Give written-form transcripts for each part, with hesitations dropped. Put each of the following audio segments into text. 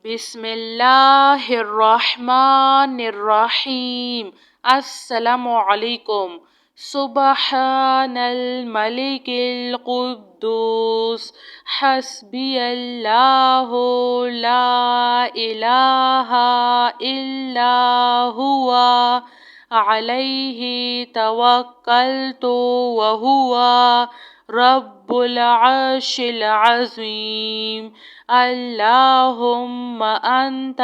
بسم اللہ الرحمن الرحیم۔ السلام علیکم۔ سبحان الملک القدوس حسبی اللہ لا الہ الا ہوا علیہ توکلت وہو رب العرش العظیم۔ اللہم انت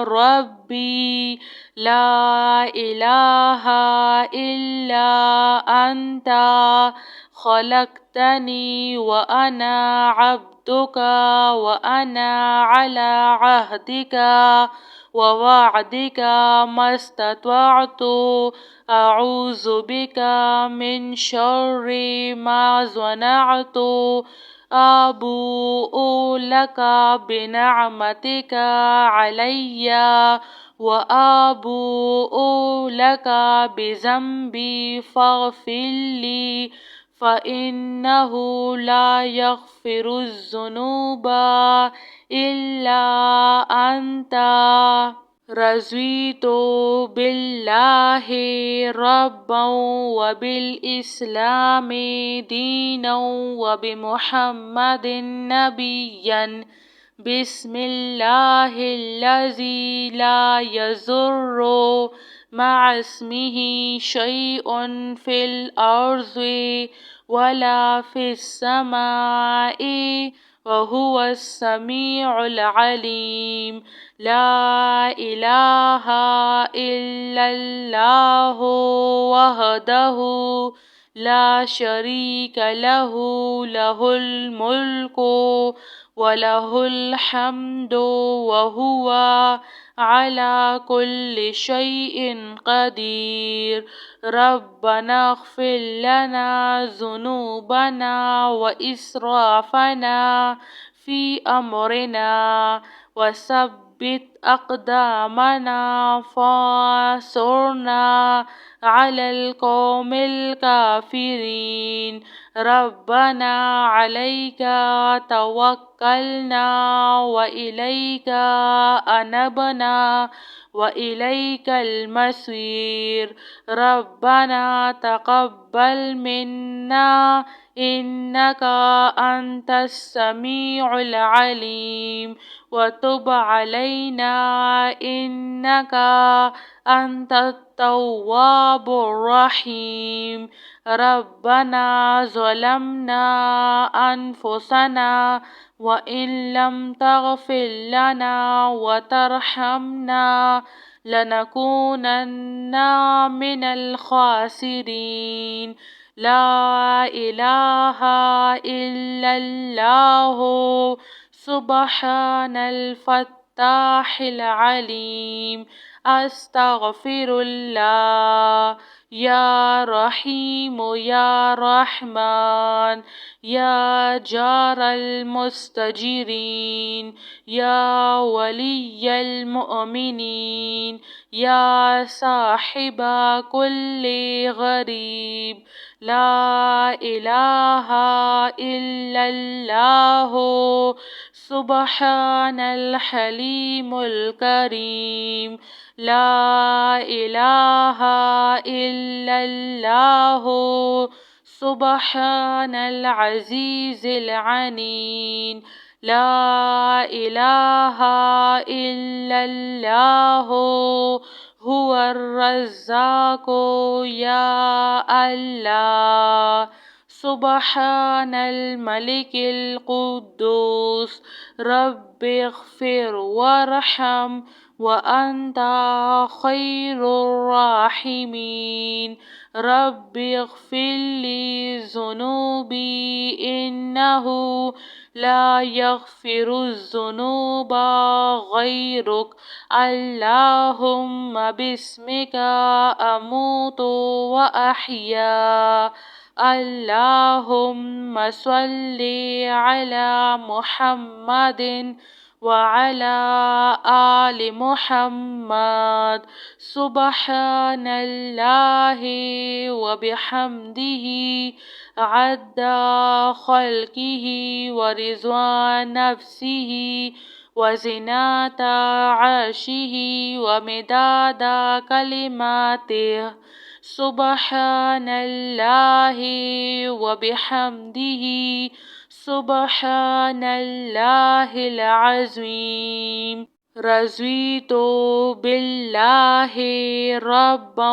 ربی لا الہ الا انت خلقتنی وانا عبدک وانا علی عہدک ووعدک ما استطعت اعوذ بک من شر ما صنعت ابوء لک بنعمتک علی وابوء لک بذنبی فاغفر لی فإنه لا يغفر الذنوب إلا أنت۔ رضیت باللہ ربا وبالاسلام دینا وبمحمد نبیا۔ بسم اللہ الذی لا یضر مع اسمہ شیء فی الارض ولا فی السماء وهو السمیع العلیم۔ لا الہ الا اللہ وحدہ لا شریک لہ لہ الملک ولہ الحمد وہو علی کل شیء قدیر۔ ربنا اغفر لنا ذنوبنا واسرافنا فی امرنا وثبت اقدامنا وانصرنا علی القوم الکافرین۔ ربنا علیک توکلنا والیک انبنا والیک المصیر۔ ربنا تقبل منا انک انت السمیع العلیم وتب علینا انک انت التواب الرحیم۔ ربنا ظلمنا انفسنا وان لم تغفر لنا وترحمنا لنکونن من الخاسرین۔ لا الہ الا اللہ سبحان الفتاح العلیم۔ استغفر اللہ۔ یا رحیم یا رحمن یا جار المستجیرین یا ولی المؤمنین یا صاحب کل غریب۔ لا الہ الا اللہ سبحان الحلیم الکریم۔ لا الہ الا اللہ سبحان العزیز العنین۔ لا الہ الا اللہ هو الرزاق یا اللہ۔ سبحان الملک القدوس رب اغفر وارحم وانت خیر الراحمین۔ رب اغفر لی ذنوبی انہ لا یغفر الذنوب غیرک۔ اللہم باسمک اموت واحیا۔ اللہم صلی علی محمد وعلی آل محمد۔ سبحان اللہ وبحمدہ عدد خلقہ ورضوان نفسہ وزنة عرشه ومداد كلماته سبحان الله وبحمده سبحان الله العظيم رضيت بالله ربا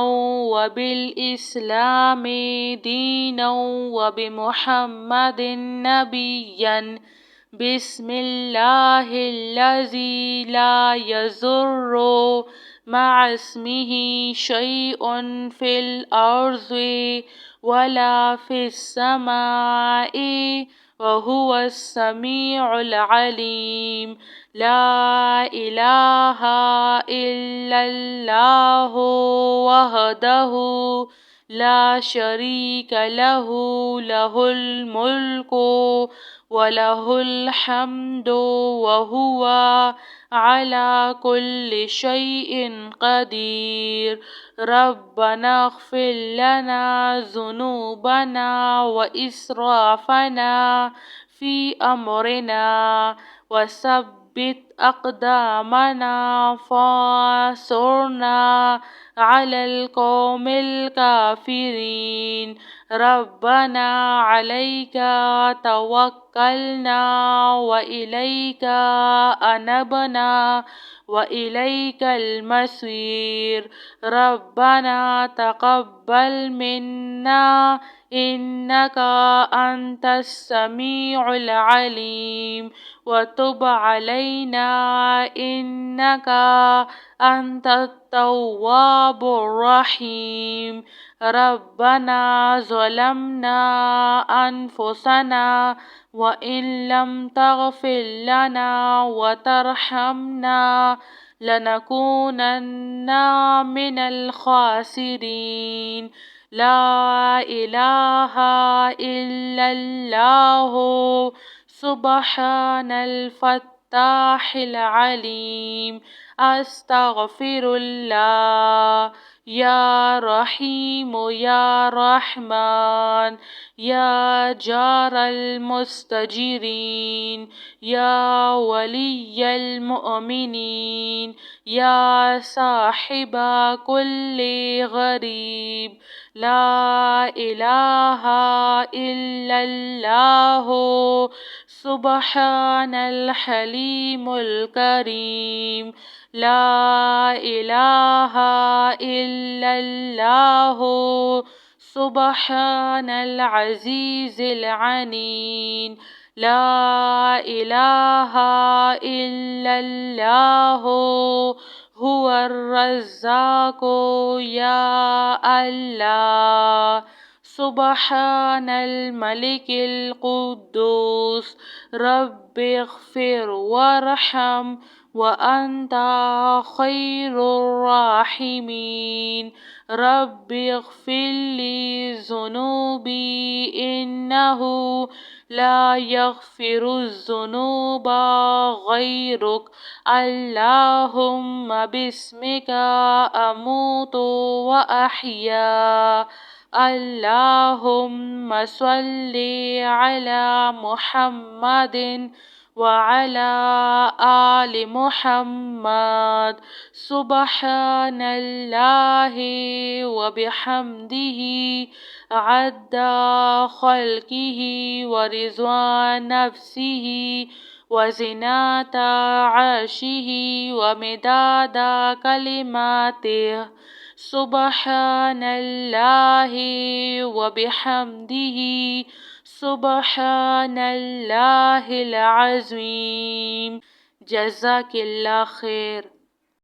وبالإسلام دينا وبمحمد نبيا بسم الله الذي لا يضر مع اسمه شيء في الأرض ولا في السماء وهو السميع العليم لا إله إلا الله وحده لا شريك له له الملك وله الحمد وهو على كل شيء قدير ربنا اغفر لنا ذنوبنا وإسرافنا في أمرنا وثبت أقدامنا فانصرنا على القوم الكافرين ربنا عليك توكلنا وإليك أنبنا وإليك المصير ربنا تقبل منا إنك أنت السميع العليم وتب علينا إنك أنت التواب الرحيم ربنا ظلمنا أنفسنا وإن لم تغفر لنا وترحمنا لنكونن من الخاسرين لا إله إلا الله سبحان الفتاح العليم أستغفر الله يا رحيم يا رحمن يا جار المستجيرين يا ولي المؤمنين يا صاحب كل غريب لا إله إلا الله سبحان الحليم الكريم لا إله إلا الله سبحان العزيز العنين لا إله إلا الله هو الرزاق يا الله سبحان الملك القدوس رب اغفر وارحم وأنت خير الراحمين رب اغفر لي ذنوبي إنه لا يغفر الذنوب غيرك اللهم باسمك أموت وأحيا اللهم صل على محمد وعلى آل محمد سبحان الله وبحمده عد خلقه ورضوان نفسه وزنة عرشه ومداد كلماته سبحان الله وبحمده سبحان الله العظيم جزاك الله خير.